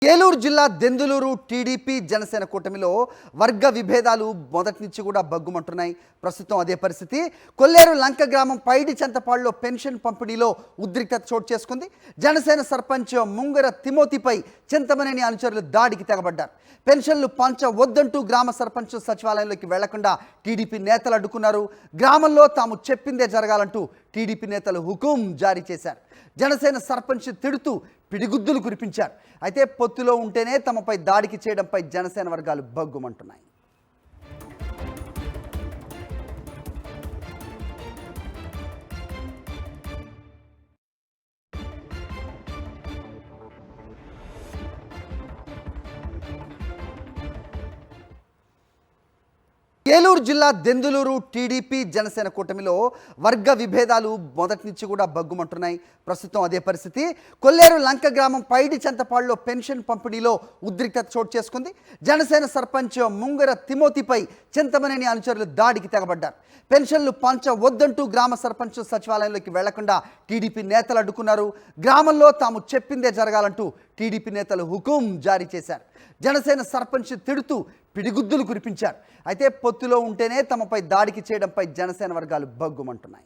ఏలూరు జిల్లా దెందులూరు టీడీపీ జనసేన కూటమిలో వర్గ విభేదాలు మొదటి నుంచి కూడా బగ్గుమంటున్నాయి. ప్రస్తుతం అదే పరిస్థితి. కొల్లేరు లంక గ్రామం పైడి చెంతపాడులో పెన్షన్ పంపిణీలో ఉద్రిక్తత చోటు చేసుకుంది. జనసేన సర్పంచ్ ముంగర తిమోతిపై చింతమనేని అనుచరులు దాడికి తెగబడ్డారు. పెన్షన్లు పంచవద్దంటూ గ్రామ సర్పంచ్ సచివాలయంలోకి వెళ్లకుండా టీడీపీ నేతలు అడ్డుకున్నారు. గ్రామంలో తాము చెప్పిందే జరగాలంటూ టీడీపీ నేతలు హుకుం జారీ చేశారు. జనసేన సర్పంచ్ తిడుతూ పిడిగుద్దులు కురిపించారు. అయితే పొత్తులో ఉంటేనే తమపై దాడికి చేయడంపై జనసేన వర్గాలు బగ్గుమంటున్నాయి. ఏలూరు జిల్లా దెందులూరు టీడీపీ జనసేన కూటమిలో వర్గ విభేదాలు మొదటి నుంచి కూడా బగ్గుమంటున్నాయి. ప్రస్తుతం అదే పరిస్థితి. కొల్లేరు లంక గ్రామం పైడి చెంతపాడులో పెన్షన్ పంపిణీలో ఉద్రిక్తత చోటు చేసుకుంది. జనసేన సర్పంచ్ ముంగర తిమోతిపై చింతమనేని అనుచరులు దాడికి తెగబడ్డారు. పెన్షన్లు పంచవద్దంటూ గ్రామ సర్పంచ్ సచివాలయంలోకి వెళ్లకుండా టీడీపీ నేతలు అడ్డుకున్నారు. గ్రామంలో తాము చెప్పిందే జరగాలంటూ టీడీపీ నేతలు హుకుం జారీ చేశారు. జనసేన సర్పంచ్ తిడుతూ పిడిగుద్దులు కురిపించారు. అయితే పొత్తులో ఉంటేనే తమపై దాడికి చేయడంపై జనసేన వర్గాలు బగ్గుమంటున్నాయి.